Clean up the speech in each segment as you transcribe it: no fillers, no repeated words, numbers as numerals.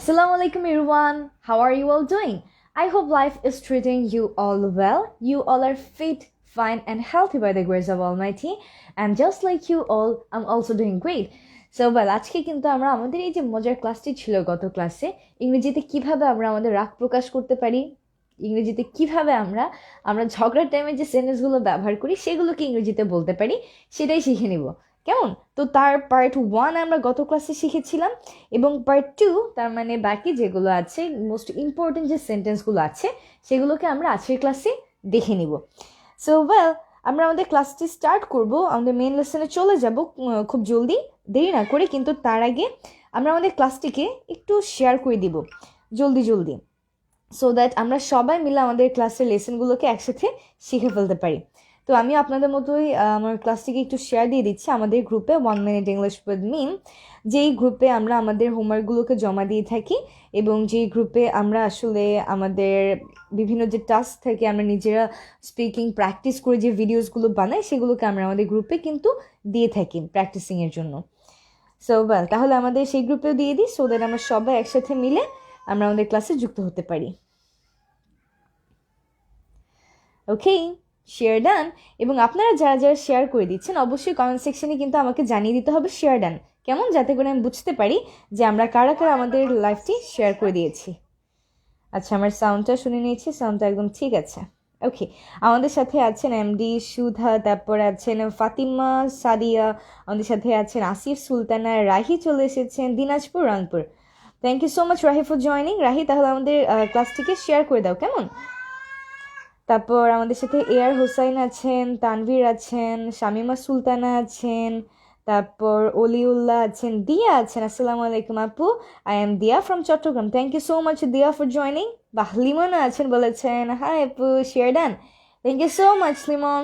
Assalamu alaikum everyone. How are you all doing? I hope life is treating you all well. You all are fit, fine and healthy by the grace of Almighty. And just like you all, I'm also doing great. So আজকে কিন্তু আমরা আমাদের এই যে মজার ক্লাসটি ছিল গত ক্লাসে ইংরেজিতে কিভাবে আমরা আমাদের রাগ প্রকাশ করতে পারি, ইংরেজিতে কিভাবে আমরা ঝগড়ার টাইমে যে সেন্টেন্সগুলো ব্যবহার করি সেগুলোকে ইংরেজিতে বলতে পারি সেটাই শিখে নিব। কেমন? তো তার পার্ট 1 আমরা গত ক্লাসে শিখেছিলাম এবং পার্ট 2 তার মানে বাকি যেগুলো আছে মোস্ট ইম্পর্টেন্ট যে সেন্টেন্সগুলো আছে সেগুলোকে আমরা আজকের ক্লাসে দেখে নিব। সো আমরা আমাদের ক্লাসটি স্টার্ট করব, আমাদের মেইন লেসনে চলে যাব খুব জলদি, দেরি না করে। কিন্তু তার আগে আমরা আমাদের ক্লাসটিকে একটু শেয়ার করে দিব জলদি সো দ্যাট আমরা সবাই মিলে আমাদের ক্লাসের লেসনগুলোকে একসাথে শিখে ফেলতে পারি। তো আমি আপনাদের মতোই আমার ক্লাসটিকে একটু শেয়ার দিয়ে দিচ্ছি আমাদের গ্রুপে 1 মিনিট ইংলিশ উইথ মি, যেই গ্রুপে আমরা আমাদের হোমওয়ার্কগুলোকে জমা দিয়ে থাকি এবং যেই গ্রুপে আমরা আসলে আমাদের বিভিন্ন যে টাস্ক থাকে আমরা নিজেরা স্পিকিং প্র্যাকটিস করে যে ভিডিওসগুলো বানাই সেগুলোকে আমরা আমাদের গ্রুপে কিন্তু দিয়ে থাকি প্র্যাকটিসিংয়ের জন্য। সো তাহলে আমাদের সেই গ্রুপেও দিয়ে দিই সো দ্যাট আমরা সবাই একসাথে মিলে আমরা আমাদের ক্লাসে যুক্ত হতে পারি। ওকে, শেয়ার ডান। এবং আপনারা যারা যারা শেয়ার করে দিচ্ছেন অবশ্যই কমেন্ট সেকশনে কিন্তু আমাকে জানিয়ে দিতে হবে শেয়ার ডান কেমন, যাতে করে আমি বুঝতে পারি যে আমরা কারা কারা আমাদের লাইভটি শেয়ার করে দিয়েছি। আচ্ছা, আমার সাউন্ডটা শুনে নিয়েছি, সাউন্ডটা একদম ঠিক আছে। ওকে, আমাদের সাথে আছেন এমডি সুধা, তারপর আছেন ফাতিমা সাদিয়া, আমাদের সাথে আছেন আসিফ সুলতানা, রাহি চলে এসেছেন Dinajpur Rangpur. Thank you so much Rahi for joining. Rahi, তাহলে আমাদের ক্লাসটিকে শেয়ার করে দাও কেমন। তারপর আমাদের সাথে এআর হোসাইন আছেন, তানভীর আছেন, শামিমা সুলতানা আছেন, তারপর অলিউল্লাহ আছেন, দিয়া আছেন। আসসালামু আলাইকুম আপু, I am Diya from Chittagong. Thank you so much Diya for joining. বাহ, লিমন আছেন, বলেছেন হাই আপু, share done. Thank you so much Limon.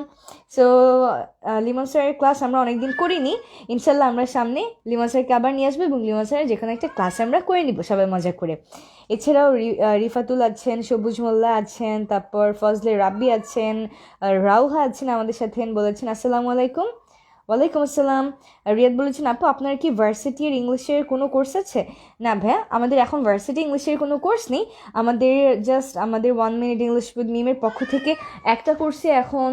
So Limon স্যারের ক্লাস আমরা অনেকদিন করিনি, ইনশাল্লাহ আমরা সামনে লিমন স্যারকে আবার নিয়ে আসবো এবং লিমন স্যারের যেখানে একটা ক্লাস আমরা করে নিব সবাই মজা করে। এছাড়াও রিফাতুল আছেন, সবুজ মোল্লা আছেন, তারপর ফজলে রাব্বি আছেন, রাউহা আছেন আমাদের সাথে, বলেছেন আসসালামু আলাইকুম। ওয়ালাইকুম আসসালাম। রিয়াদ বলেছেন আপু আপনার কি ভার্সিটির ইংলিশের কোনো কোর্স আছে? না ভাইয়া, আমাদের এখন ভার্সিটি ইংলিশের কোনো কোর্স নেই, আমাদের জাস্ট আমাদের 1 মিনিট ইংলিশ উইথ মিমের পক্ষ থেকে একটা কোর্সে এখন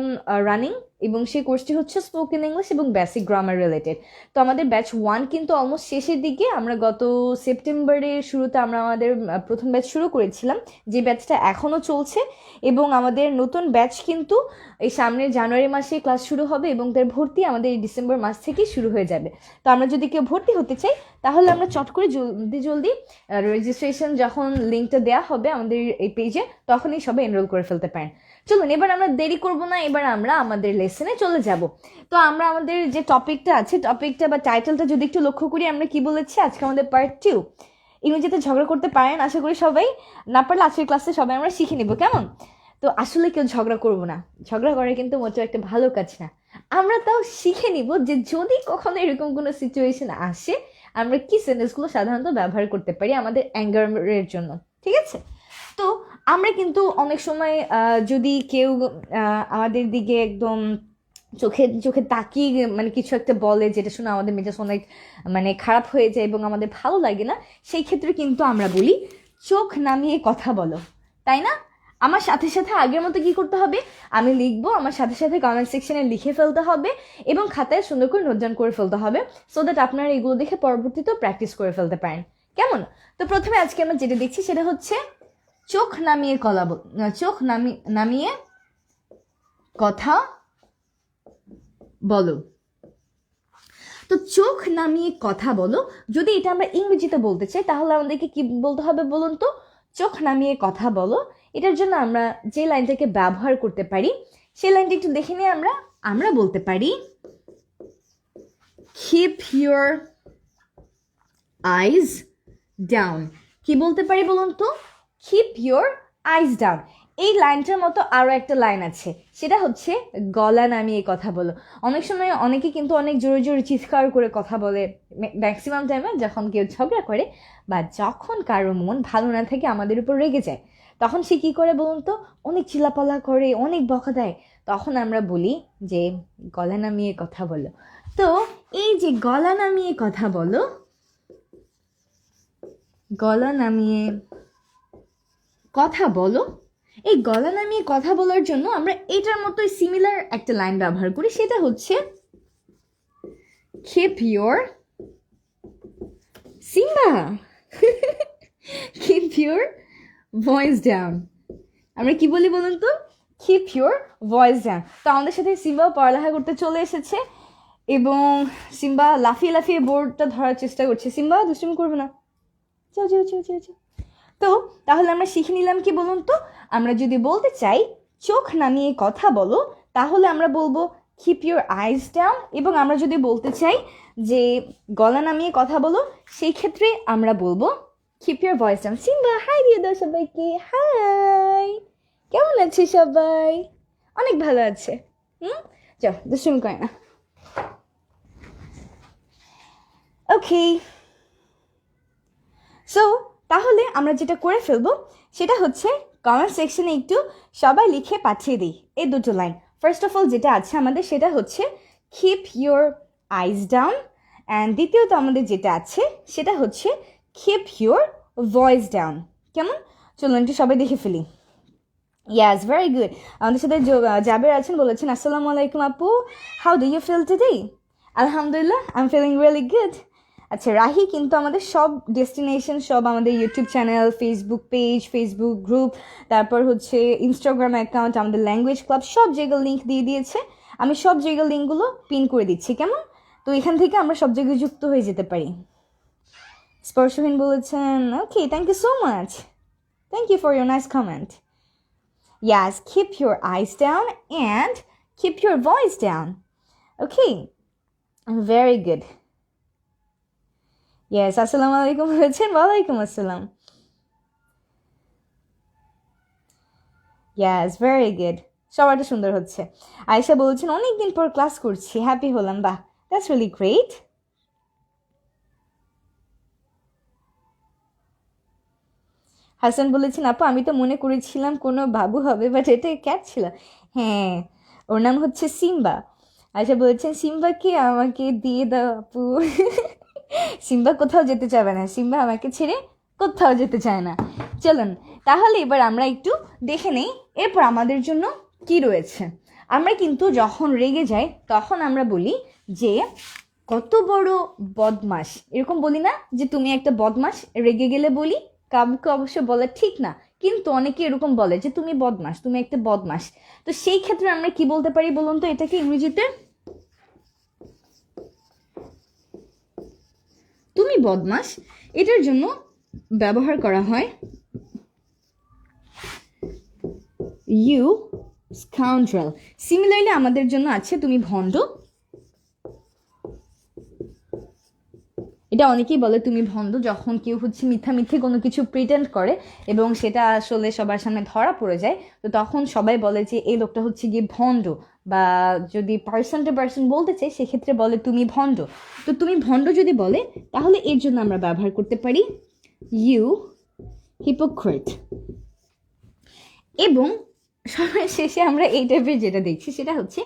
রানিং এবং সেই কোর্সটি হচ্ছে স্পোকেন ইংলিশ এবং বেসিক গ্রামার রিলেটেড। তো আমাদের ব্যাচ 1 কিন্তু অলমোস্ট শেষের দিকে, আমরা গত সেপ্টেম্বরের শুরুতে আমরা আমাদের প্রথম ব্যাচ শুরু করেছিলাম, যে ব্যাচটা এখনও চলছে এবং আমাদের নতুন ব্যাচ কিন্তু এই সামনের জানুয়ারি মাসে ক্লাস শুরু হবে এবং তার ভর্তি আমাদের এই ডিসেম্বর মাস থেকেই শুরু হয়ে যাবে। তো আমরা যদি কেউ ভর্তি হতে চাই তাহলে আমরা চট করে জলদি রেজিস্ট্রেশন যখন লিঙ্কটা দেওয়া হবে আমাদের এই পেজে তখনই সবাই এনরোল করে ফেলতে পারেন। চলুন এবার আমরা দেরি করব না, এবার আমরা আমাদের লেসনে চলে যাব। তো আমরা আমাদের যে টপিকটা আছে, টপিকটা বা টাইটেলটা যদি একটু লক্ষ্য করি, আমরা কি বলেছি আজকে আমাদের পার্ট 2 ইংরেজিতে ঝগড়া করতে পারেন। আশা করি সবাই, না পারলে আজকের ক্লাসে সবাই আমরা শিখে নেব কেমন। তো আসলে কেউ ঝগড়া করব না, ঝগড়া করা কিন্তু মোটেও একটা ভালো কাজ না। আমরা তাও শিখে নিব যে যদি কখনো এরকম কোনো সিচুয়েশন আসে আমরা কি সেন্টেন্সগুলো সাধারণত ব্যবহার করতে পারি আমাদের অ্যাঙ্গারের জন্য, ঠিক আছে? তো আমরা কিন্তু অনেক সময় যদি কেউ আমাদের দিকে একদম চোখে তাকিয়ে মানে কিছু একটা বলে যেটা শুনে আমাদের মেজাজ অনেক মানে খারাপ হয়ে যায় এবং আমাদের ভালো লাগে না, সেই ক্ষেত্রে কিন্তু আমরা বলি চোখ নামিয়ে কথা বলো, তাই না? আমার সাথে সাথে আগের মতো কি করতে হবে, আমি লিখবো, আমার সাথে সাথে কমেন্ট সেকশনে লিখে ফেলতে হবে এবং খাতায় সুন্দর করে নোট ডাউন করে ফেলতে হবে সো দ্যাট আপনারা এগুলো দেখে পরবর্তীতেও প্র্যাকটিস করে ফেলতে পারেন কেমন। তো প্রথমে আজকে আমরা যেটা দেখছি সেটা হচ্ছে চোখ নামিয়ে চোখ নামিয়ে কথা বলো। তো চোখ নামিয়ে কথা বলো, যদি এটা আমরা ইংরেজিতে বলতে চাই তাহলে আমাদেরকে কি বলতে হবে বলুন তো? চোখ নামিয়ে কথা বলো। এটার জন্য আমরা যে লাইনটাকে ব্যবহার করতে পারি সেই লাইনটা একটু দেখে নিয়ে আমরা বলতে পারি keep your eyes down। কি বলতে পারি বলুন তো? keep your eyes down। এই লাইনটার মতো আরও একটা লাইন আছে, সেটা হচ্ছে গলা নামিয়ে কথা বলো। অনেক সময় অনেকে কিন্তু অনেক জোরে জোরে চিৎকার করে কথা বলে, ম্যাক্সিমাম টাইমে যখন কেউ ঝগড়া করে বা যখন কারো মন ভালো না থাকে আমাদের উপর রেগে যায়, তখন সে কী করে বলুন তো? অনেক চিল্লাপাল্লা করে, অনেক বকা দেয়। তখন আমরা বলি যে গলা নামিয়ে কথা বলো। তো এই যে গলা নামিয়ে কথা বলো, গলা নামিয়ে কথা বলো। এই গলা নামিয়ে কথা বলার জন্য আমরা এটার মতোই সিমিলার একটা লাইন ব্যবহার করি, সেটা হচ্ছে keep your Simba keep your voice down। আমরা কি বলি বলুন তো? keep your voice down। তো আমাদের সাথে সিম্বা পড়ালেখা করতে চলে এসেছে এবং সিম্বা লাফিয়ে লাফিয়ে বোর্ডটা ধরার চেষ্টা করছে। সিম্বা দুষ্টুমি করবে না, যাও যাও যাও যাও যাও। তো তাহলে আমরা শিখে নিলাম কি বলুন তো? আমরা যদি বলতে চাই চোখ নামিয়ে কথা বলো, তাহলে আমরা বলবো keep your eyes down। এবং আমরা যদি বলতে চাই যে গলা নামিয়ে কথা বলো, সেই ক্ষেত্রে আমরা বলবো keep your voice down। Simba hi দিয়ে দাও সবাইকে, হাই, কেমন আছে সবাই? অনেক ভালো আছে। যাও দুষ্টুমি করে না। ওকে, সো তাহলে আমরা যেটা করে ফেলবো সেটা হচ্ছে কমেন্ট সেকশনে একটু সবাই লিখে পাঠিয়ে দিই এই দুটো লাইন। ফার্স্ট অফ অল যেটা আছে আমাদের সেটা হচ্ছে keep your eyes down, and দ্বিতীয়ত আমাদের যেটা আছে সেটা হচ্ছে কিপ ইউর ভয়েস ডাউন। কেমন? চলুন একটু সবাই দেখে ফেলি। Yes, very good. আমাদের সাথে জাবের আছেন, বলেছেন আসসালামু আলাইকুম আপু, how do you feel today? আলহামদুলিল্লাহ, I am feeling really good. আচ্ছা, রাহি কিন্তু আমাদের সব ডেস্টিনেশন, সব আমাদের YouTube channel, Facebook page, Facebook group, তারপর হচ্ছে ইনস্টাগ্রাম অ্যাকাউন্ট, আমাদের ল্যাঙ্গুয়েজ ক্লাব, সব জায়গার লিঙ্ক দিয়ে দিয়েছে। আমি সব জায়গার লিঙ্কগুলো পিন করে দিচ্ছি, কেমন? তো এখান থেকে আমরা সব জায়গায় যুক্ত হয়ে যেতে পারি। স্পর্শহীন বলেছেন okay, thank you so much, thank you for your nice comment. Yes, keep your eyes down and keep your voice down. Okay, very good. Yes, assalamu alaikum বলেছেন, ওয়ালাইকুম আসসালাম। Yes, very good. সবারটা সুন্দর হচ্ছে। আয়েশা বলছেন অনেকদিন পর ক্লাস করছি, happy হলাম, বাহ, দ্যাটস রিয়েলি গ্রেট। হাসান বলেছেন আপু আমি তো মনে করেছিলাম কোনো বাবু হবে, বাট এটা ক্যাট ছিল। হ্যাঁ, ওর নাম হচ্ছে সিম্বা। আচ্ছা, বলেছেন সিম্বাকে আমাকে দিয়ে দাও আপু। সিম্বা কোথাও যেতে চাবে না, সিম্বা আমাকে ছেড়ে কোথাও যেতে চায় না। চলুন তাহলে এবার আমরা একটু দেখে নেই এরপর আমাদের জন্য কি রয়েছে। আমরা কিন্তু যখন রেগে যাই তখন আমরা বলি যে কত বড় বদমাস, এরকম বলি না যে তুমি একটা বদমাস? রেগে গেলে বলি, কাউকে অবশ্য বলা ঠিক না, কিন্তু অনেকে এরকম বলে যে তুমি বদমাস, তুমি একটা বদমাস। তো সেই ক্ষেত্রে আমরা কি বলতে পারি বলুন তো এটাকে ইংরেজিতে? তুমি বদমাস, এটার জন্য ব্যবহার করা হয় ইউ স্কাউন্ড্রেল। সিমিলারলি আমাদের জন্য আছে তুমি ভণ্ড। এটা অনেকেই বলে তুমি ভণ্ড যখন কেউ হচ্ছে মিথ্যা মিথ্যে কোনো কিছু প্রিটেন্ড করে এবং সেটা আসলে সবার সামনে ধরা পড়ে যায়, তো তখন সবাই বলে যে এই লোকটা হচ্ছে গিয়ে ভণ্ড। বা যদি পার্সন টু পার্সন বলতে চাই সেক্ষেত্রে বলে তুমি ভণ্ড। তো তুমি ভণ্ড যদি বলে তাহলে এর জন্য আমরা ব্যবহার করতে পারি ইউ হিপোক্রেট। এবং সবার শেষে আমরা এই টাইপের যেটা দেখছি সেটা হচ্ছে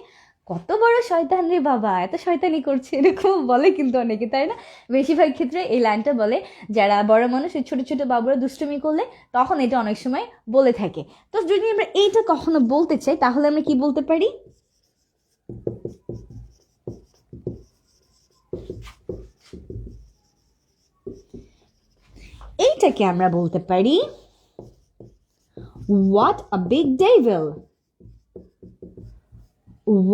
কত বড় শয়তান রে বাবা, এত শয়তানি করছে, এরকম বলে কিন্তু অনেকে, তাই না? বেশিরভাগ ক্ষেত্রে এই লাইনটা বলে যারা বড় মানুষ, ছোট ছোট বাবুরা দুষ্টুমি করলে তখন এটা অনেক সময় বলে থাকে। তো যদি আমরা এইটা কখনো বলতে চাই তাহলে আমরা কি বলতে পারি? এইটাকে আমরা বলতে পারি what a big devil.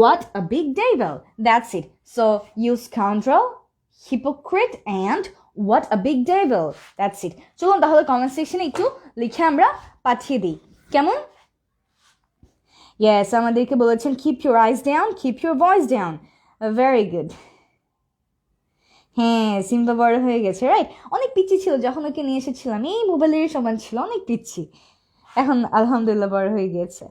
What a big devil. That's it. So you scoundrel, hypocrite and what a big devil. That's it. চলুন তাহলে কমেন্ট সেকশনে একটু লিখে আমরা পাঠিয়ে দিই, কেমন? Yes, আমাদেরকে বলেছেন keep your eyes down, keep your voice down. Very good. হ্যাঁ, সিম্বা বড় হয়ে গেছে, রাইট? অনেক পিচ্ছি ছিল যখন ওকে নিয়ে এসেছিলাম, এই মোবাইলের সমান ছিল, অনেক পিচ্ছি। এখন আলহামদুলিল্লাহ বড় হয়ে গিয়েছে।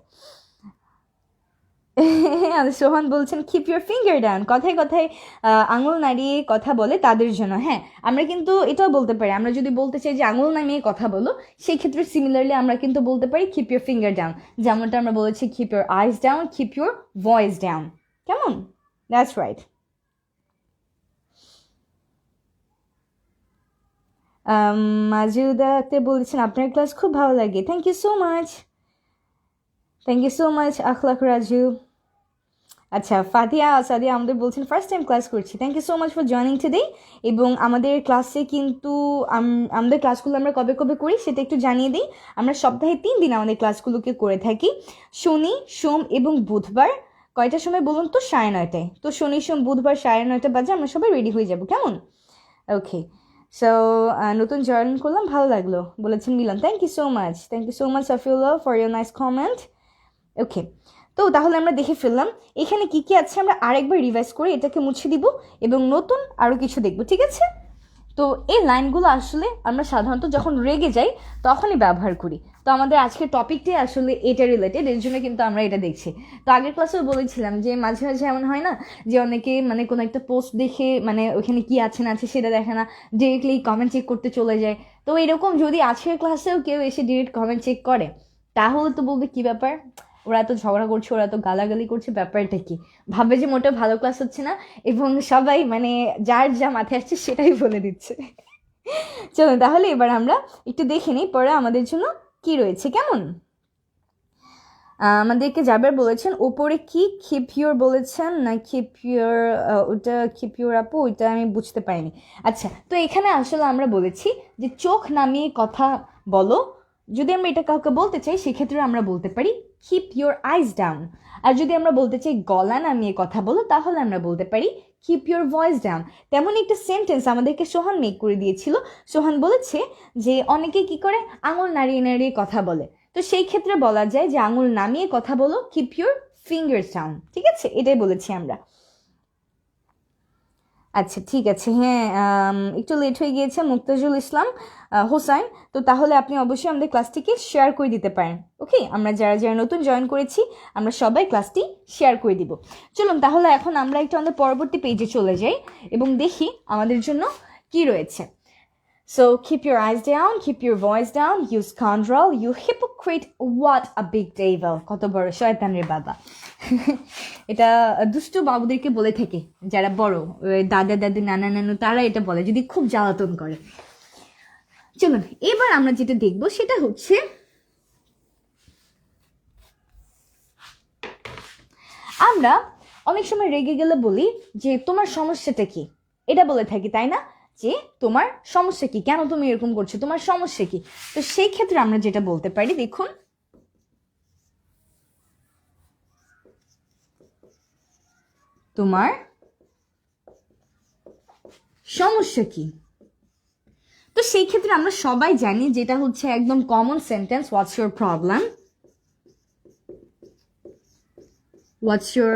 সোহান বলছেন কিপ ইউর ফিঙ্গার ডাউন, কথায় কথায় আঙুল নাড়িয়ে কথা বলে তাদের জন্য। হ্যাঁ, আমরা কিন্তু এটাও বলতে পারি, আমরা যদি বলতে চাই যে আঙুল নামিয়ে কথা বলো সেই ক্ষেত্রে সিমিলারলি আমরা কিন্তু বলতে পারি কিপ ইউর ফিঙ্গার ডাউন, যেমনটা আমরা বলেছি keep your eyes down, keep your voice down. কেমন? That's right. মাজুদা আক্তার বলেছেন আপনার ক্লাস খুব ভালো লাগে। Thank you so much, thank you so much Akhlak Raju. আচ্ছা, সাদিয়া আমাদের বলছেন ফার্স্ট টাইম ক্লাস করছি। Thank you so much for joining today. এবং আমাদের ক্লাসে কিন্তু আমাদের ক্লাসগুলো আমরা কবে কবে করি সেটা একটু জানিয়ে দিই। আমরা সপ্তাহে 3 দিন আমাদের ক্লাসগুলোকে করে থাকি, শনি, সোম এবং বুধবার। কয়টার সময় বলুন তো? 9:30টায়। তো শনি, সোম, বুধবার 9:30 বাজে আমরা সবাই রেডি হয়ে যাব, কেমন? ওকে, সো নতুন জয়েন করলাম, ভালো লাগলো বলেছেন Milon. Thank you so much, thank you so much Safiullah for your nice comment. Okay, তো তাহলে আমরা দেখে ফেললাম এখানে কি কি আছে। আমরা আরেকবার রিভাইজ করে এটাকে মুছে দিব এবং নতুন আরও কিছু দেখব, ঠিক আছে? তো এই লাইনগুলো আসলে আমরা সাধারণত যখন রেগে যাই তখনই ব্যবহার করি। তো আমাদের আজকের টপিকটাই আসলে এটা রিলেটেড, এর জন্য কিন্তু আমরা এটা দেখছি। তো আগের ক্লাসেও বলেছিলাম যে মাঝে মাঝে এমন হয় না যে অনেকে মানে কোনো একটা পোস্ট দেখে মানে ওখানে কি আছে না আছে সেটা দেখে না, ডিরেক্টলি কমেন্ট চেক করতে চলে যায়। তো এরকম যদি আজকের ক্লাসেও কেউ এসে ডিরেক্ট কমেন্ট চেক করে তাহলে তো বলবে কি ব্যাপার, ওরা তো ঝগড়া করছে, ওরা তো গালাগালি করছে, ব্যাপারটা কি? ভাববে যে মোটেও ভালো ক্লাস হচ্ছে না এবং সবাই মানে যার যা মাথায় আসছে সেটাই বলে দিচ্ছে। চলুন তাহলে এবার আমরা একটু দেখে নিই পরে আমাদের জন্য কি রয়েছে, কেমন? আমাদেরকে জাবের বলেছেন ওপরে কি কিপ ইউর বলেছেন না কিপ ইউর, ওটা কিপ ইউর আপু, ওইটা আমি বুঝতে পারিনি। আচ্ছা, তো এখানে আসলে আমরা বলেছি যে চোখ নামিয়ে কথা বলো। যদি আমরা এটা কাউকে বলতে চাই সেক্ষেত্রে আমরা বলতে পারি কিপ ইউর আইজ ডাউন। আর যদি আমরা বলতে চাই গলা নামিয়ে কথা বলো তাহলে আমরা বলতে পারি কিপ ইউর ভয়েস ডাউন। তেমন একটা সেন্টেন্স আমাদেরকে সোহান মেক করে দিয়েছিল। সোহান বলেছে যে অনেকে কি করে আঙুল নাড়িয়ে নাড়িয়ে কথা বলে, তো সেই ক্ষেত্রে বলা যায় যে আঙুল নামিয়ে কথা বলো, কিপ ইউর ফিঙ্গার্স ডাউন, ঠিক আছে? এটাই বলেছি আমরা। আচ্ছা ঠিক আছে, হ্যাঁ একটু লেট হয়ে গিয়েছে মুক্তাজুল ইসলাম হোসাইন। তো তাহলে আপনি অবশ্যই আমাদের ক্লাসটিকে শেয়ার করে দিতে পারেন। ওকে, আমরা যারা যারা নতুন জয়েন করেছি আমরা সবাই ক্লাসটি শেয়ার করে দিব। চলুন তাহলে এখন আমরা একটু আমাদের পরবর্তী পেজে চলে যাই এবং দেখি আমাদের জন্য কি রয়েছে। So keep your eyes down, keep your voice down, you scoundrel, you hypocrite, what a big devil. কত বড় শয়তানের বাবা। এটা দুষ্ট বাবুদেরকে বলে থাকে যারা বড়, দাদা দাদি নানা নানু, তারা এটা বলে যদি খুব জ্বালাতন করে। চলুন এবার আমরা যেটা দেখবো সেটা হচ্ছে আমরা অনেক সময় রেগে গেলে বলি যে তোমার সমস্যাটা কি, এটা বলে থাকি তাই না, যে তোমার সমস্যা কি, কেন তুমি এরকম করছো, তোমার সমস্যা কি? তো সেই ক্ষেত্রে আমরা যেটা বলতে পারি, দেখুন তোমার সমস্যা কি। তো সেই ক্ষেত্রে আমরা সবাই জানি যেটা হচ্ছে একদম common sentence, what's your problem, what's your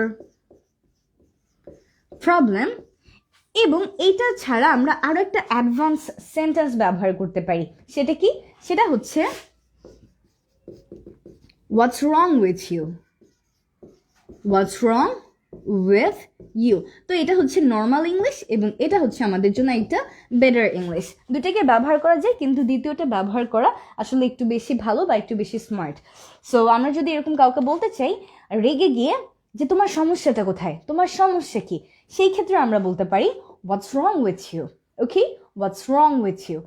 problem. এবং এইটা ছাড়া আমরা আরো একটা অ্যাডভান্স সেন্টেন্স ব্যবহার করতে পারি। সেটা কি? সেটা হচ্ছে what's wrong with you, what's wrong with you. তো এটা হচ্ছে নর্মাল ইংলিশ এবং এটা হচ্ছে আমাদের জন্য একটা বেটার ইংলিশ। দুটাকে ব্যবহার করা যায় কিন্তু দ্বিতীয়টা ব্যবহার করা আসলে একটু বেশি ভালো বা একটু বেশি স্মার্ট। সো আমরা যদি এরকম কাউকে বলতে চাই রেগে গিয়ে যে তোমার সমস্যাটা কোথায়, তোমার সমস্যা কি, সেই ক্ষেত্রে আমরা বলতে পারি what's wrong with you. Okay, what's wrong with you.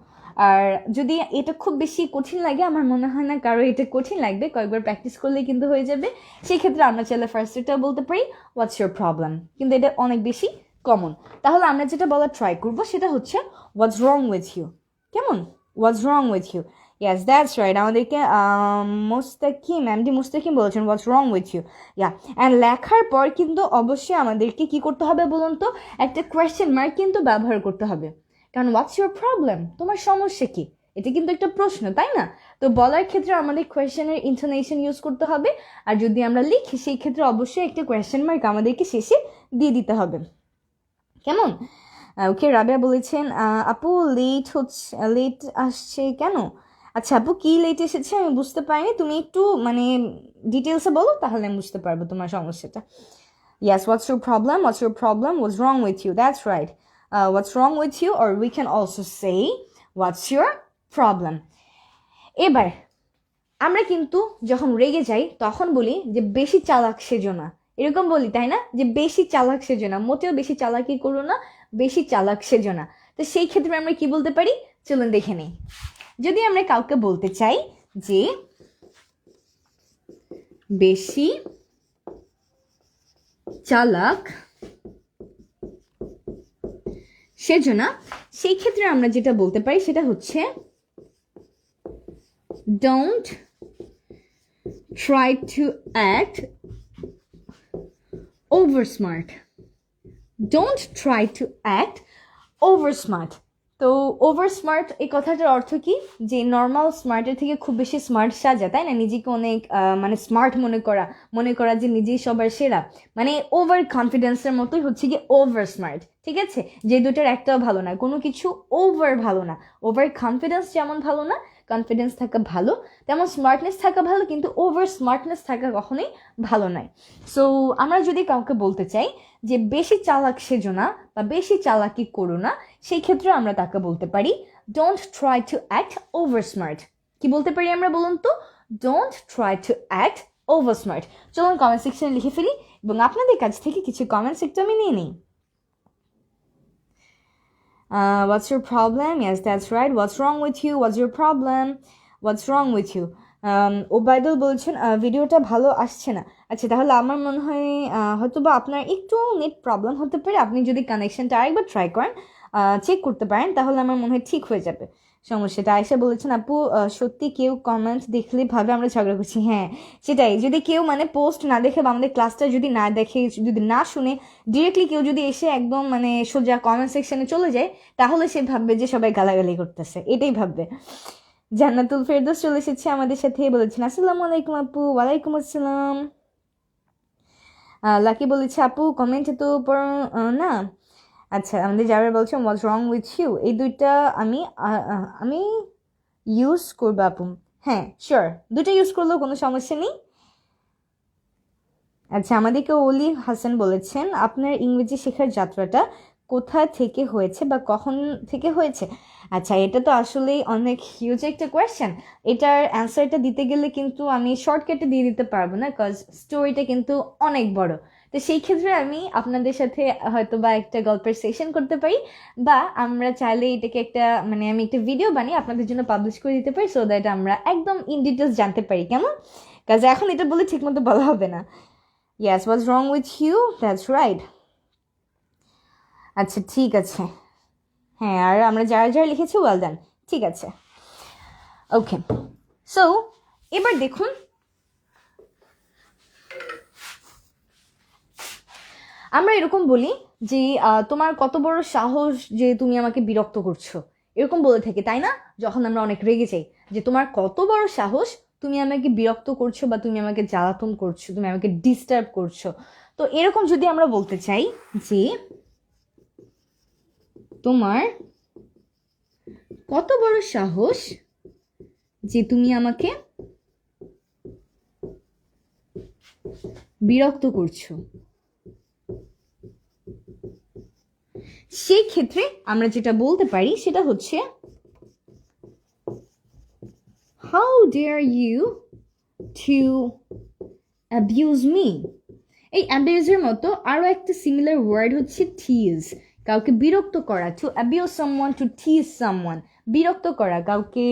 আর যদি এটা খুব বেশি কঠিন লাগে, আমার মনে হয় না কারো এটা কঠিন লাগবে, কয়েকবার প্র্যাকটিস করলে কিন্তু হয়ে যাবে, সেই ক্ষেত্রে আমরা চাইলে ফার্স্ট এটাও বলতে পারি হোয়াটস ইউর প্রবলেম, কিন্তু এটা অনেক বেশি কমন। তাহলে আমরা যেটা বলার ট্রাই করবো সেটা হচ্ছে হোয়াটস রং উইথ ইউ, কেমন? What's wrong with you, yes that's right. আমাদেরকে মুস্তাকিম বলেছেন what's wrong with you. Yeah, and লেখার পর কিন্তু অবশ্যই আমাদেরকে কি করতে হবে বলুন তো, একটা কোয়েশ্চেন মার্ক কিন্তু ব্যবহার করতে হবে। কারণ হোয়াটস ইউর প্রবলেম, তোমার সমস্যা কি, এটা কিন্তু একটা প্রশ্ন তাই না? তো বলার ক্ষেত্রে আমাদের কোয়েশ্চেনের ইন্টোনেশন ইউজ করতে হবে, আর যদি আমরা লিখি সেই ক্ষেত্রে অবশ্যই একটা কোয়েশ্চেন মার্ক আমাদেরকে শেষে দিয়ে দিতে হবে, কেমন? ওকে, রাবিয়া বলেছেন আপু লেট আসছে কেন? আচ্ছা আপু, কি লেট এসেছে আমি বুঝতে পারিনি, তুমি একটু মানে ডিটেলসে বলো তাহলে আমি বুঝতে পারবো তোমার সমস্যাটা। Yes, what's your problem? What's your problem? What's wrong with you? That's right. What's wrong with you? Or we can also say, what's your problem? এবার আমরা কিন্তু যখন রেগে যাই তখন বলি যে বেশি চালাক সেজো না, এরকম বলি তাই না, যে বেশি চালাক সেজো না, মোটেও বেশি চালাকি করো না, বেশি চালাক সেজো না। তো সেই ক্ষেত্রে আমরা কি বলতে পারি? চলুন দেখে নিই। যদি আমরা কাউকে বলতে চাই যে বেশি চালাক সেজন্য, সেই ক্ষেত্রে আমরা যেটা বলতে পারি সেটা হচ্ছে don't try to act over smart. Don't try to act over smart. তো ওভার স্মার্ট এই কথাটার অর্থ কি, যে নর্মাল স্মার্টের থেকে খুব বেশি স্মার্ট সাজা, তাই না? নিজেকে অনেক মানে স্মার্ট মনে করা যে নিজেই সবার সেরা, মানে ওভার কনফিডেন্সের মতোই হচ্ছে কি ওভার স্মার্ট। ঠিক আছে, যে দুটার একটাও ভালো না, কোনো কিছু ওভার ভালো না। ওভার কনফিডেন্স যেমন ভালো না, কনফিডেন্স থাকা ভালো, তেমন স্মার্টনেস থাকা ভালো, কিন্তু ওভার স্মার্টনেস থাকা কখনোই ভালো নয়। সো আমরা যদি কাউকে বলতে চাই যে বেশি চালাক সেজো না বা বেশি চালাকি করো না, সেই ক্ষেত্রে আমরা তাকে বলতে পারি don't try to act over smart. কি বলতে পারি আমরা বলুন তো? Don't try to act over smart. চলুন কমেন্ট সেকশনে লিখে ফেলি এবং আপনাদের কাছ থেকে কিছু কমেন্টস একটু আমি নিয়ে নিই। What's your problem? Yes, that's right. What's wrong with you? What's your problem? What's wrong with you? Obaidul বলছেন ভিডিওটা ভালো আসছে না। আচ্ছা, তাহলে আমার মনে হয় হয়তো বা আপনার একটু নেট প্রবলেম হতে পারে। আপনি যদি কানেকশনটা আরেকবার ট্রাই করেন, চেক করতে পারেন, তাহলে আমার মনে হয় ঠিক হয়ে যাবে সমস্যাটা। আয়েশা বলেছেন আপু সত্যি কেউ কমেন্ট দেখলে ভাবে আমরা ঝগড়া করছি। হ্যাঁ, সেটাই। যদি কেউ মানে পোস্ট না দেখে বা আমাদের ক্লাসটা যদি না দেখে, যদি না শুনে, ডিরেক্টলি কেউ যদি এসে একদম মানে সোজা কমেন্ট সেকশনে চলে যায়, তাহলে সে ভাববে যে সবাই গালাগালি করতেছে, এটাই ভাববে। জান্নাতুল ফেরদৌস চলে এসেছে আমাদের সাথে, বলেছেন আসসালামু আলাইকুম আপু। ওয়ালাইকুম আসসালাম। লাকি বলেছে আপু কমেন্টে তো না। আচ্ছা, আমাদের যারা বলছেন হোয়াটস রং উইথ ইউ, এই দুইটা আমি ইউজ করবো আপু। হ্যাঁ শিওর, দুটো ইউজ করলেও কোনো সমস্যা নেই। আচ্ছা, আমাদেরকে অলি হাসান বলেছেন আপনার ইংরেজি শেখার যাত্রাটা কোথা থেকে হয়েছে বা কখন থেকে হয়েছে? আচ্ছা, এটা তো আসলেই অনেক হিউজ একটা কোয়েশ্চেন। এটার অ্যান্সারটা দিতে গেলে কিন্তু আমি শর্টকাটে দিয়ে দিতে পারবো না, কজ স্টোরিটা কিন্তু অনেক বড়। তো সেই ক্ষেত্রে আমি আপনাদের সাথে হয়তো বা একটা গল্পের সেশন করতে পারি, বা আমরা চাইলে এটাকে একটা মানে আমি একটা ভিডিও বানিয়ে আপনাদের জন্য পাবলিশ করে দিতে পারি, সো দ্যাট আমরা একদম ইন ডিটেলস জানতে পারি, কেমন? কাজ এখন এটা বলে ঠিক মতো বলা হবে না। Yes, what's wrong with you? That's right. আচ্ছা ঠিক আছে, হ্যাঁ, আর আমরা যারা যারা লিখেছি ওয়েল ডান, ঠিক আছে, ওকে। সো এবার দেখুন, আমরা এরকম বলি যে তোমার কত বড় সাহস যে তুমি আমাকে বিরক্ত করছো, এরকম বলে থাকি, তাই না? যখন আমরা অনেক রেগে যাই, যে তোমার কত বড় সাহস, তুমি আমাকে বিরক্ত করছো বা তুমি আমাকে জ্বালাতন করছো, তুমি আমাকে ডিস্টার্ব করছো। তো এরকম যদি আমরা বলতে চাই যে তোমার কত বড় সাহস যে তুমি আমাকে বিরক্ত করছো, সেই ক্ষেত্রে আমরা যেটা বলতে পারি সেটা হচ্ছে how dare you to abuse me. এই অ্যাবিউজের মতো আরও একটা সিমিলার ওয়ার্ড হচ্ছে টিজ, কাউকে বিরক্ত করা। টু অ্যাবিউজ সামওয়ান, টু টিজ সামওয়ান, বিরক্ত করা, কাউকে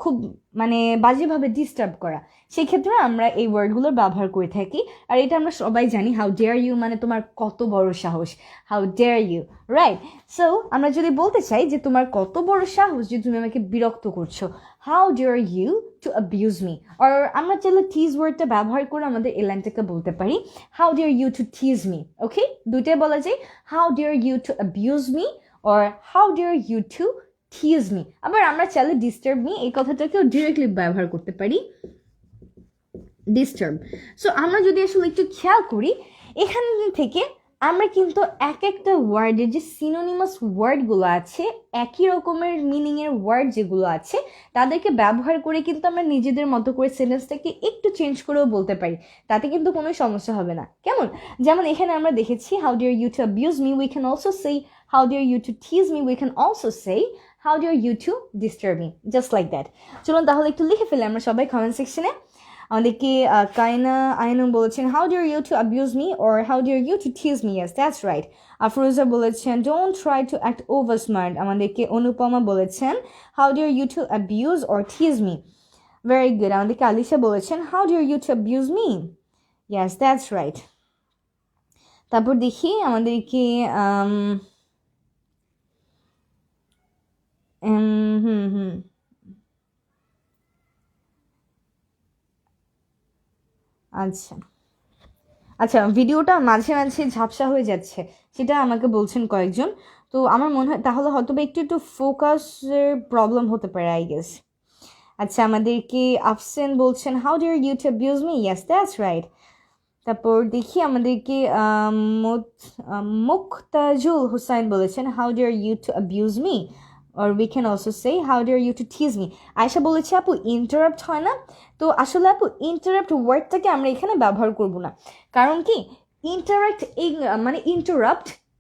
খুব মানে বাজেভাবে ডিস্টার্ব করা, সেই ক্ষেত্রে আমরা এই ওয়ার্ডগুলোর ব্যবহার করে থাকি। আর এটা আমরা সবাই জানি, হাউ ডেয়ার ইউ মানে তোমার কত বড় সাহস, how dare you, right? So আমরা যদি বলতে চাই যে তোমার কত বড় সাহস যে তুমি আমাকে বিরক্ত করছো, how dare you to abuse me. আর আমরা চাইলে টিজ ওয়ার্ডটা ব্যবহার করে আমাদের এই লাইনটাকে বলতে পারি how dare you to tease me. Okay, দুইটাই বলা যায়, how dare you to abuse me or how dare you to tease me. আবার আমরা চাইলে ডিস্টার্ব মি এই কথাটাকেও ডিরেক্টলি ব্যবহার করতে পারি, ডিস্টার্ব। সো আমরা যদি আসলে একটু খেয়াল করি, এখান থেকে আমরা কিন্তু এক একটা ওয়ার্ডের যে সিনোনিমাস ওয়ার্ডগুলো আছে, একই রকমের মিনিংয়ের ওয়ার্ড যেগুলো আছে, তাদেরকে ব্যবহার করে কিন্তু আমরা নিজেদের মতো করে সেন্টেন্সটাকে একটু চেঞ্জ করেও বলতে পারি, তাতে কিন্তু কোনো সমস্যা হবে না, কেমন? যেমন এখানে আমরা দেখেছি how deer you to abuse me, we can also say how deer you to tease me, we can also say how deer you to disturb me, just like that. চলুন তাহলে একটু লিখে ফেলে আমরা সবাই কমেন্ট সেকশনে। আমাদেরকে কায়না আইনুম বলেছেন how deer you to abuse me or how deer you to tease me, yes that's right. Afroza বলেছেন don't try to act over smart. আমাদেরকে অনুপমা বলেছেন how deer you to abuse or tease me, very good. আমাদেরকে আলিশা বলেছেন how deer you to abuse me, yes that's right. তারপর দেখি আমাদেরকে আচ্ছা আচ্ছা, ভিডিওটা মাঝে মাঝে ঝাপসা হয়ে যাচ্ছে, সেটা আমাকে বলছেন কয়েকজন। তো আমার মনে হয় তাহলে হয়তো বা একটু একটু ফোকাসের প্রবলেম হতে পারে, আই গেস। আচ্ছা, আমাদেরকে আফসেন বলছেন how deer you to abuse me, yes that's right. তারপর দেখি আমাদেরকে মুক্তাজুল হুসাইন বলেছেন how deer you to abuse me, or we can also say how dare you to tease me। Ayesha বলেছে আপু ইন্টারাপ্ট হয় না, তো আসলে আপু ইন্টারাপ্ট ওয়ার্ডটাকে আমরা এখানে ব্যবহার করব না, কারণ কি ইন্টারাক্ট মানে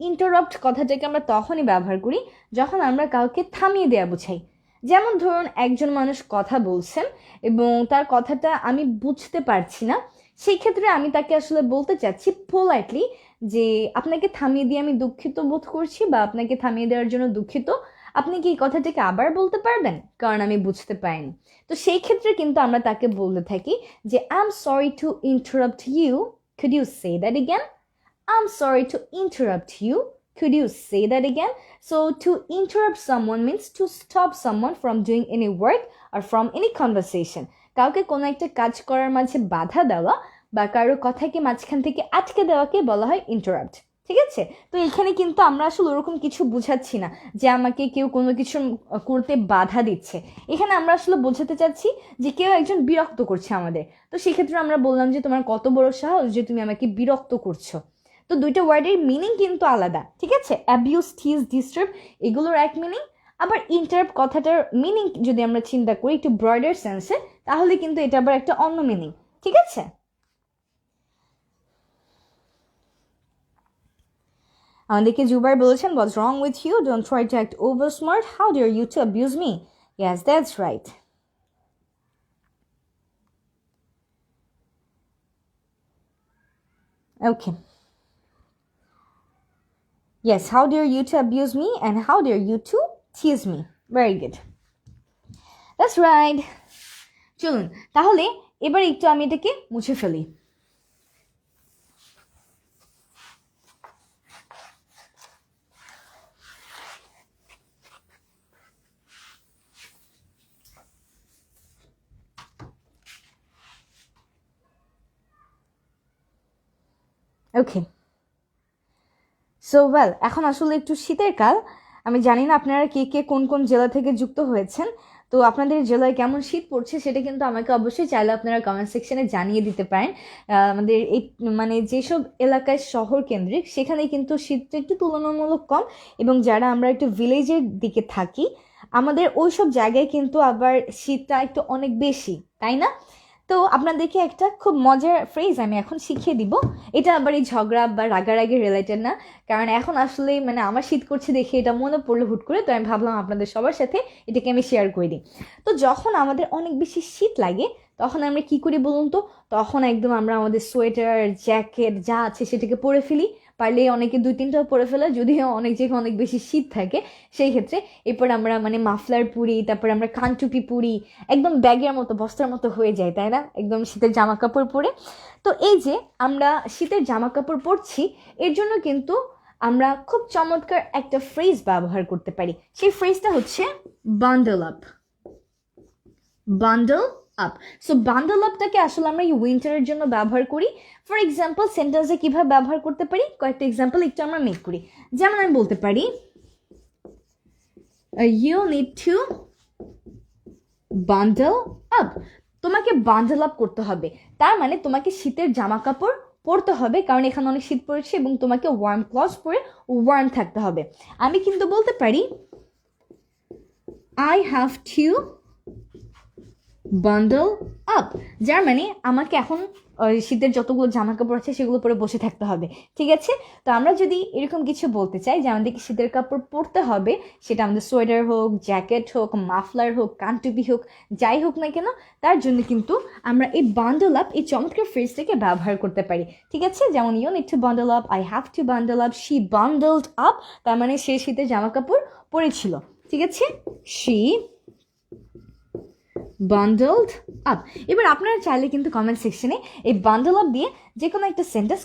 ইন্টারাপ্ট কথাটাকে আমরা তখনই ব্যবহার করি যখন আমরা কাউকে থামিয়ে দেওয়া বোঝাই। যেমন ধরুন একজন মানুষ কথা বলছেন এবং তার কথাটা আমি বুঝতে পারছি না, সেই ক্ষেত্রে আমি তাকে আসলে বলতে চাচ্ছি পোলাইটলি যে আপনাকে থামিয়ে দিয়ে আমি দুঃখিত বোধ করছি, বা আপনাকে থামিয়ে দেওয়ার জন্য দুঃখিত, আপনি কি এই কথাটাকে আবার বলতে পারবেন, কারণ আমি বুঝতে পারিনি। তো সেই ক্ষেত্রে কিন্তু আমরা তাকে বলতে থাকি যে I am sorry to interrupt you, could you say that again, I am sorry to interrupt you, could you say that again? So to interrupt someone means to stop someone from doing any work or from any conversation। কাউকে কোনো একটা কাজ করার মাঝে বাধা দেওয়া বা কারো কথাকে মাঝখান থেকে আটকে দেওয়াকে বলা হয় ইন্টারাপ্ট, ঠিক আছে? তো এখানে কিন্তু আমরা আসলে ওরকম কিছু বুঝাচ্ছি না যে আমাকে কেউ কোনো কিছু করতে বাধা দিচ্ছে, এখানে আমরা আসলে বোঝাতে চাচ্ছি যে কেউ একজন বিরক্ত করছে আমাদের। তো সেক্ষেত্রে আমরা বললাম যে তোমার কত বড় সাহস যে তুমি আমাকে বিরক্ত করছো। তো দুইটা ওয়ার্ডের মিনিং কিন্তু আলাদা, ঠিক আছে? অ্যাবিউজ, টিজ, ডিস্টার্ব এগুলোর এক মিনিং, আবার ইন্টারাপ্ট কথাটার মিনিং যদি আমরা চিন্তা করি একটু ব্রডার সেন্সে, তাহলে কিন্তু এটা আবার একটা অন্য মিনিং, ঠিক আছে? আমাদেরকে জুবাই বলেছেন what's wrong with you, don't try to act over smart, how dare you to abuse me, yes that's right। okay, yes, how dare you to abuse me and how dare you to tease me, very good, that's right। চলুন তাহলে এবার একটু আমি এটাকে মুছে ফেলি। ওকে, so well, এখন আসলে একটু শীতের কাল, আমি জানি না আপনারা কে কে কোন কোন জেলা থেকে যুক্ত হয়েছেন, তো আপনাদের জেলায় কেমন শীত পড়ছে সেটা কিন্তু আমাকে অবশ্যই চাইলে আপনারা কমেন্ট সেকশনে জানিয়ে দিতে পারেন। আমাদের এই মানে যেসব এলাকায় শহর কেন্দ্রিক সেখানে কিন্তু শীতটা একটু তুলনামূলক কম, এবং যারা আমরা একটু ভিলেজের দিকে থাকি আমাদের ওই সব জায়গায় কিন্তু আবার শীতটা একটু অনেক বেশি, তাই না? তো আপনাদেরকে একটা খুব মজার ফ্রেজ আমি এখন শিখিয়ে দিব, এটা আবার এই ঝগড়া বা রাগারাগি রিলেটেড না, কারণ এখন আসলে মানে আমার শীত করছে দেখে এটা মনে পড়লো হুট করে, তো আমি ভাবলাম আপনাদের সবার সাথে এটাকে আমি শেয়ার করে দিই। তো যখন আমাদের অনেক বেশি শীত লাগে তখন আমরা কি করি বলুন তো? তখন একদম আমরা আমাদের সোয়েটার, জ্যাকেট যা আছে সেটাকে পরে ফেলি, পারলে অনেকে 2-3টাও পরে ফেলে, যদিও অনেক জায়গায় অনেক বেশি শীত থাকে সেই ক্ষেত্রে। এরপর আমরা মানে মাফলার পুরি, তারপর আমরা কানটুপি পুরি, একদম ব্যাগের মতো বস্তার মতো হয়ে যায়, তাই না? একদম শীতের জামা কাপড় পরে। তো এই যে আমরা শীতের জামা কাপড় পরছি, এর জন্য কিন্তু আমরা খুব চমৎকার একটা ফ্রেজ ব্যবহার করতে পারি, সেই ফ্রেজটা হচ্ছে bundle up. Bundle up. So bundle আপটাকে আসলে আমরা এই উইন্টারের জন্য ব্যবহার করি। ফর এক্সাম্পল সেন্টেন্সে কীভাবে ব্যবহার করতে পারি কয়েকটা এক্সাম্পল একটু আমরা মেক করি। যেমন আমি বলতে পারি you need to bundle up, তোমাকে বান্ডল আপ করতে হবে, তার মানে তোমাকে শীতের জামা কাপড় পরতে হবে, কারণ এখানে অনেক শীত পড়েছে এবং তোমাকে ওয়ার্ম ক্লথ পরে ওয়ার্ম থাকতে হবে। আমি কিন্তু বলতে পারি I have to bundle up, যার মানে আমাকে এখন শীতের যতগুলো জামা কাপড় আছে সেগুলো পরে বসে থাকতে হবে, ঠিক আছে? তো আমরা যদি এরকম কিছু বলতে চাই যে আমাদেরকে শীতের কাপড় পরতে হবে, সেটা আমাদের সোয়েটার হোক, জ্যাকেট হোক, মাফলার হোক, কানটুপি হোক, যাই হোক না কেন, তার জন্য কিন্তু আমরা এই বান্ডল আপ, এই চমৎকার ফ্রেজটাকে ব্যবহার করতে পারি, ঠিক আছে? যেমন you need to bundle up, I have to bundle up, she bundled up, তার মানে সে শীতের জামা কাপড় পরেছিল, ঠিক আছে? She bundled up. এবার আপনারা চাইলে কিন্তু কমেন্ট সেকশনে এই বান্ডল আপ দিয়ে যে কোনো একটা সেন্টেন্স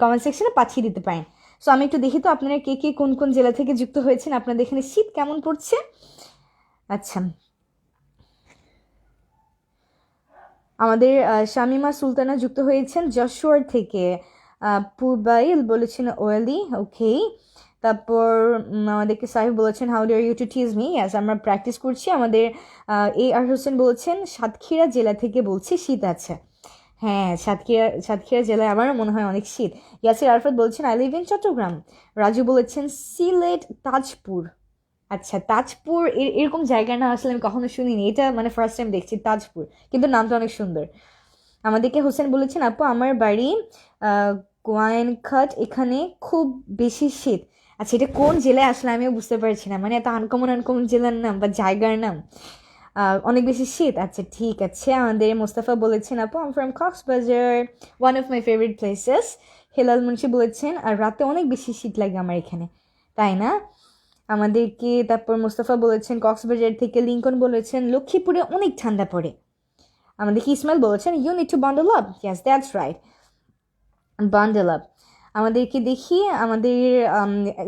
কমেন্ট সেকশনে পাঠিয়ে দিতে পারেন। সো আমি একটু দেখি তো আপনারা কে কে কোন কোন জেলা থেকে যুক্ত হয়েছেন, আপনাদের এখানে শীত কেমন পড়ছে। আচ্ছা, আমাদের শামিমা সুলতানা যুক্ত হয়েছেন যশোর থেকে। পূর্বাইল বলেছেন ওয়েলি, ওকে। তারপর আমাদেরকে সাহেব বলেছেন how dare you to tease me, yes আমরা প্র্যাকটিস করছি। আমাদের এ আর হোসেন বলছেন সাতক্ষীরা জেলা থেকে বলছি শীত আছে। হ্যাঁ, সাতক্ষীরা জেলায় আমারও মনে হয় অনেক শীত। ইয়াসির আরফাত বলছেন I live in Chittagong. Raju বলেছেন সিলেট তাজপুর। আচ্ছা, তাজপুর এরকম জায়গার নাম আসলে আমি কখনো শুনিনি, এটা মানে ফার্স্ট টাইম দেখছি তাজপুর, কিন্তু নামটা অনেক সুন্দর। আমাদেরকে হোসেন বলেছেন আপু আমার বাড়ি গোয়াইনঘাট, এখানে খুব বেশি শীত। আচ্ছা, এটা কোন জেলায় আসলে আমিও বুঝতে পারছি না, মানে এত আনকমন জেলার নাম বা জায়গার নাম, অনেক বেশি শীত। আচ্ছা ঠিক আছে। আমাদের মোস্তাফা বলেছেন আপু I'm from Cox's Bazar, one of my favourite places. Helal Munshi বলেছেন আর রাতে অনেক বেশি শীত লাগে আমার এখানে, তাই না? আমাদেরকে তারপর মোস্তাফা বলেছেন কক্সবাজার থেকে। লিঙ্কন বলেছেন লক্ষ্মীপুরে অনেক ঠান্ডা পড়ে। আমাদেরকে ইসমাইল বলেছেন you need to bundle up, yes that's right, bundle up. আমাদেরকে দেখি আমাদের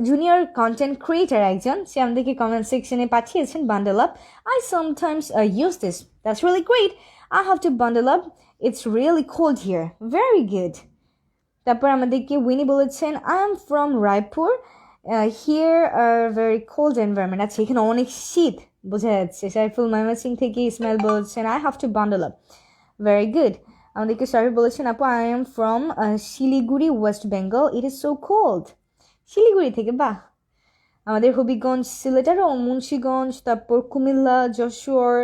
জুনিয়র কন্টেন্ট ক্রিয়েটার একজন, সে আমাদেরকে কমেন্ট সেকশনে পাঠিয়েছেন bundle up, I sometimes use this, that's really great, I have to bundle up, it's really cold here, very good. তারপর আমাদেরকে Winnie বলেছেন I am from Raipur, here are very cold environment. আচ্ছা, এখানে অনেক শীত বোঝা যাচ্ছে। সাইফুল ময়মনসিং থেকে ইসমাইল বলছেন I have to bundle up, very good. আমাদেরকে সাহেব বলেছেন আপু I am from Siliguri West Bengal, it is so cold. Siliguri থেকে, বাহ। আমাদের হবিগঞ্জ, সিলেটের মুন্সিগঞ্জ, তারপর কুমিল্লা, যশোর,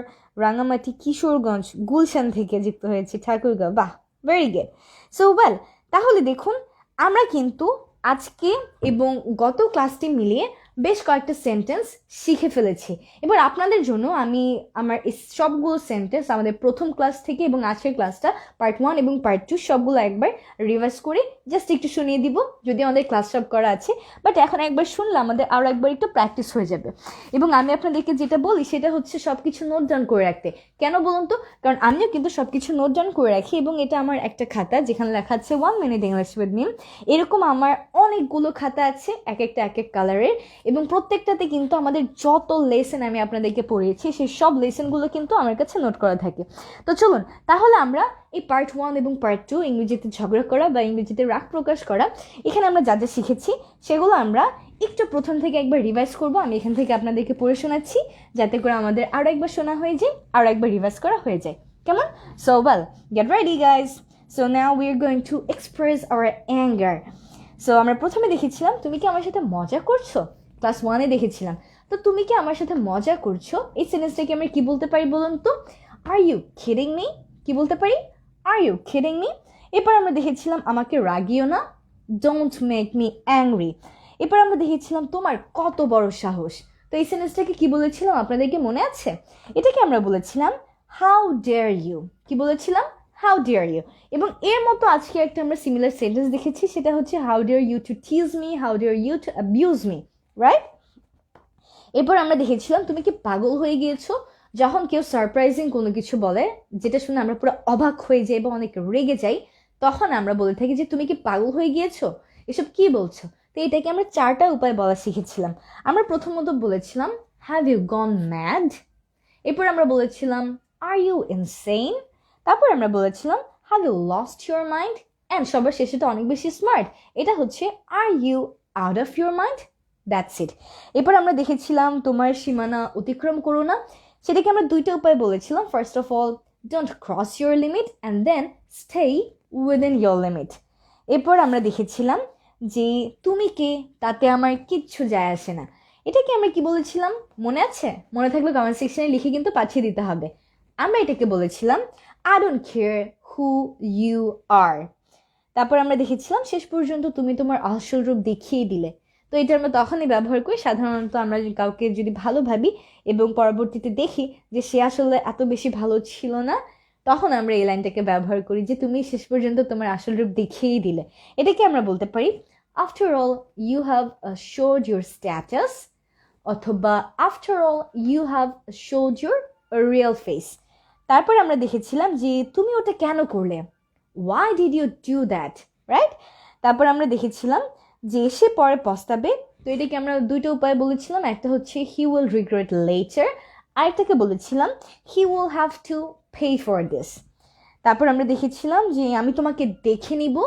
রাঙামাটি, কিশোরগঞ্জ, গুলশান থেকে যুক্ত হয়েছে ঠাকুরগাঁও, বাহ, ভেরি গুড। সো ওয়েল, তাহলে দেখুন আমরা কিন্তু আজকে এবং গত ক্লাসটি মিলিয়ে বেশ কয়েকটা সেন্টেন্স শিখে ফেলেছি। এবার আপনাদের জন্য আমি আমার এই সবগুলো সেন্টেন্স আমাদের প্রথম ক্লাস থেকে এবং আজকের ক্লাসটা পার্ট 1 এবং পার্ট 2 সবগুলো একবার রিভাইজ করে জাস্ট একটু শুনিয়ে দিব, যদি আমাদের ক্লাস সব করা আছে, বাট এখন একবার শুনলে আমাদের আরও একবার একটু প্র্যাকটিস হয়ে যাবে। এবং আমি আপনাদেরকে যেটা বলি সেটা হচ্ছে সব কিছু নোট ডাউন করে রাখতে। কেন বলুন তো? কারণ আমিও কিন্তু সব কিছু নোট ডাউন করে রাখি এবং এটা আমার একটা খাতা যেখানে লেখা আছে 1 মিনিট ইংলিশ উইথ মিম। এরকম আমার অনেকগুলো খাতা আছে, এক একটা এক এক কালারের, এবং প্রত্যেকটাতে কিন্তু আমাদের যত লেসন আমি আপনাদেরকে পড়িয়েছি সেই সব লেসনগুলো কিন্তু আমার কাছে নোট করা থাকে। তো চলুন তাহলে আমরা এই পার্ট 1 এবং পার্ট 2 ইংরেজিতে ঝগড়া করা বা ইংরেজিতে রাগ প্রকাশ করা, এখানে আমরা যা যা শিখেছি সেগুলো আমরা একটু প্রথম থেকে একবার রিভাইজ করব। আমি এখান থেকে আপনাদেরকে পড়ে শোনাচ্ছি যাতে করে আমাদের আরও একবার শোনা হয়ে যায়, আরও একবার রিভাইজ করা হয়ে যায়, কেমন? So well, get ready guys. So now we are going to express hour anger. So আমরা প্রথমে দেখেছিলাম তুমি কি আমার সাথে মজা করছো, ক্লাস 1-এ দেখেছিলাম। তো তুমি কি আমার সাথে মজা করছো, এই সেন্টেন্সটাকে আমরা কি বলতে পারি বলুন তো? Are you kidding me? কি বলতে পারি? Are you kidding me? এরপর আমরা দেখেছিলাম আমাকে রাগিও না, ডোন্ট মেক মি অ্যাংরি। এরপর আমরা দেখেছিলাম তোমার কত বড় সাহস। তো এই সেন্টেন্সটাকে কি বলেছিলাম আপনাদেরকে মনে আছে? এটাকে আমরা বলেছিলাম হাউ ডেয়ার ইউ। কি বলেছিলাম? How dare you. এবং এর মতো আজকে একটা আমরা সিমিলার সেন্টেন্স দেখেছি, সেটা হচ্ছে how dare you to tease me, how dare you to abuse me, right? এরপর আমরা দেখেছিলাম তুমি কি পাগল হয়ে গিয়েছো। যখন কেউ সারপ্রাইজিং কোনো কিছু বলে যেটা শুনে আমরা পুরো অবাক হয়ে যাই বা অনেক রেগে যাই, তখন আমরা বলে থাকি যে তুমি কি পাগল হয়ে গিয়েছো, এসব কি বলছো। তো এটাকে আমরা 4টা উপায় বলা শিখেছিলাম। আমরা প্রথমত বলেছিলাম হ্যাভ ইউ গন ম্যাড। এরপর আমরা বলেছিলাম আর ইউ ইনসেইন। তারপর আমরা বলেছিলাম have you lost your mind. And সবার শেষেটা অনেক বেশি স্মার্ট, এটা হচ্ছে are you out of your mind. That's it. এরপর আমরা দেখেছিলাম তোমার সীমানা অতিক্রম করো না। সেটাকে আমরা 2টা উপায় বলেছিলাম। First of all don't cross your limit and then stay within your limit. এরপর আমরা দেখেছিলাম যে তুমি কে, তাতে আমার কিচ্ছু যায় আসে না। এটাকে আমরা কি বলেছিলাম মনে আছে? মনে থাকলে কমেন্ট সেকশনে লিখে কিন্তু পাঠিয়ে দিতে হবে। আমরা এটাকে বলেছিলাম I don't care who you are. তারপর আমরা দেখেছিলাম শেষ পর্যন্ত তুমি তোমার আসল রূপ দেখিয়ে দিলে। তো এটা আমরা তখনই ব্যবহার করি সাধারণত আমরা কাউকে যদি ভালো ভাবি এবং পরবর্তীতে দেখি যে সে আসলে এত বেশি ভালো ছিল না, তখন আমরা এই লাইনটাকে ব্যবহার করি যে তুমি শেষ পর্যন্ত তোমার আসল রূপ দেখিয়েই দিলে। এটাকে আমরা বলতে পারি after all you have showed your status, অথবা after all you have showed your real face. তারপর আমরা দেখেছিলাম যে তুমি ওটা কেন করলে, why did you do that, right? তারপর আমরা দেখেছিলাম যে সে পরে পস্তাবে। তো এটাকে আমরা দুইটা উপায় বলেছিলাম, একটা হচ্ছে he will regret later, আরেকটাকে বলেছিলাম he will have to pay for this. তারপর আমরা দেখেছিলাম যে আমি তোমাকে দেখে নিব,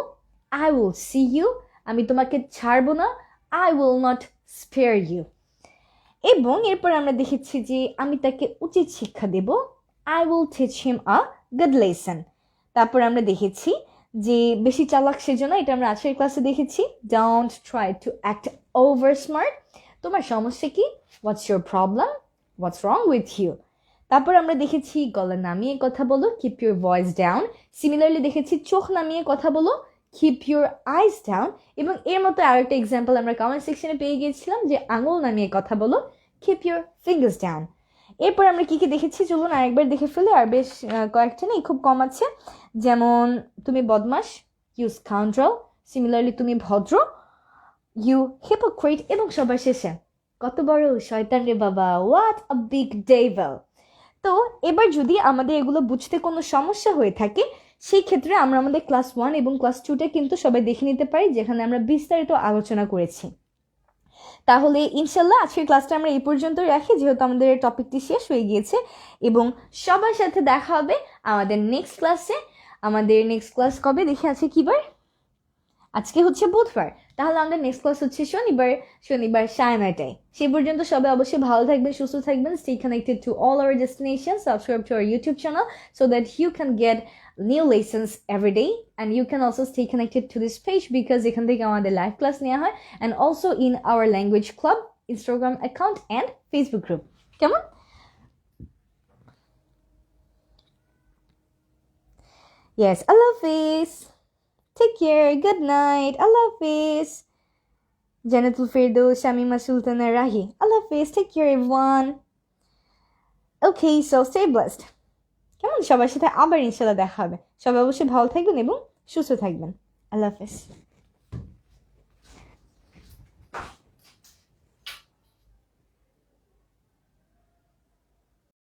I will see you, আমি তোমাকে ছাড়বো না, I will not spare you. এবং এরপর আমরা দেখেছি যে আমি তাকে উচিত শিক্ষা দেব, I will teach him a good lesson. তারপর আমরা দেখেছি যে বেশি চালাক সেজন্য, এটা আমরা আজকের ক্লাসে দেখেছি, don't try to act over smart. তোমার সমস্যা কি, what's your problem, what's wrong with you. তারপর আমরা দেখেছি গলা নামিয়ে কথা বলো, keep your voice down. Similarly দেখেছি চোখ নামিয়ে কথা বলো, keep your eyes down. এবং এর মতো আরেকটা এক্সাম্পল আমরা কমেন্ট সেকশনে পেয়ে গিয়েছিলাম যে আঙুল নামিয়ে কথা বলো, keep your fingers down. এরপর আমরা কি কি দেখেছি চলুন আরেকবার দেখে ফেলি, আর বেশ কয়েকটা নেই, খুব কম আছে। যেমন তুমি বদমাস, you scoundrel. সিমিলারলি তুমি ভদ্র, you hypocrite. এবং সবার শেষে কত বড় শয়তান রে বাবা, what a big devil. তো এবার যদি আমাদের এগুলো বুঝতে কোনো সমস্যা হয়ে থাকে, সেই ক্ষেত্রে আমরা আমাদের ক্লাস 1 এবং ক্লাস 2টা কিন্তু সবাই দেখে নিতে পারি, যেখানে আমরা বিস্তারিত আলোচনা করেছি। তাহলে ইনশাল্লাহ আজকের ক্লাসটা আমরা এই পর্যন্তই রাখি, যেহেতু আমাদের টপিকটি শেষ হয়ে গিয়েছে। এবং সবার সাথে দেখা হবে আমাদের নেক্সট ক্লাসে। আমাদের নেক্সট ক্লাস কবে দেখে আছে কি বার, আজকে হচ্ছে বুধবার, তাহলে আমাদের নেক্সট ক্লাস হচ্ছে শনিবার 9:30টায়। সেই পর্যন্ত সবাই অবশ্যই ভালো থাকবেন, সুস্থ থাকবেন। Stay connected to all our destinations. Subscribe to our YouTube channel so that you can get new lessons every day, and you can also stay connected to this page because এখান থেকে আমাদের লাইভ ক্লাস নেওয়া হয়, and also in our language club Instagram account and Facebook group. কেমন? Yes, Allah Hafiz. Take care. Good night. Allah Hafiz. Janatul Firdaus, Shamima Sultana Rahi. Allah Hafiz. Take care everyone. Okay, so stay blessed. কেমন? সবার সাথে আবার ইনশাআল্লাহ দেখা হবে। সবাই অবশ্যই ভালো থাকবেন এবং সুস্থ থাকবেন। আল্লাহ হাফেজ।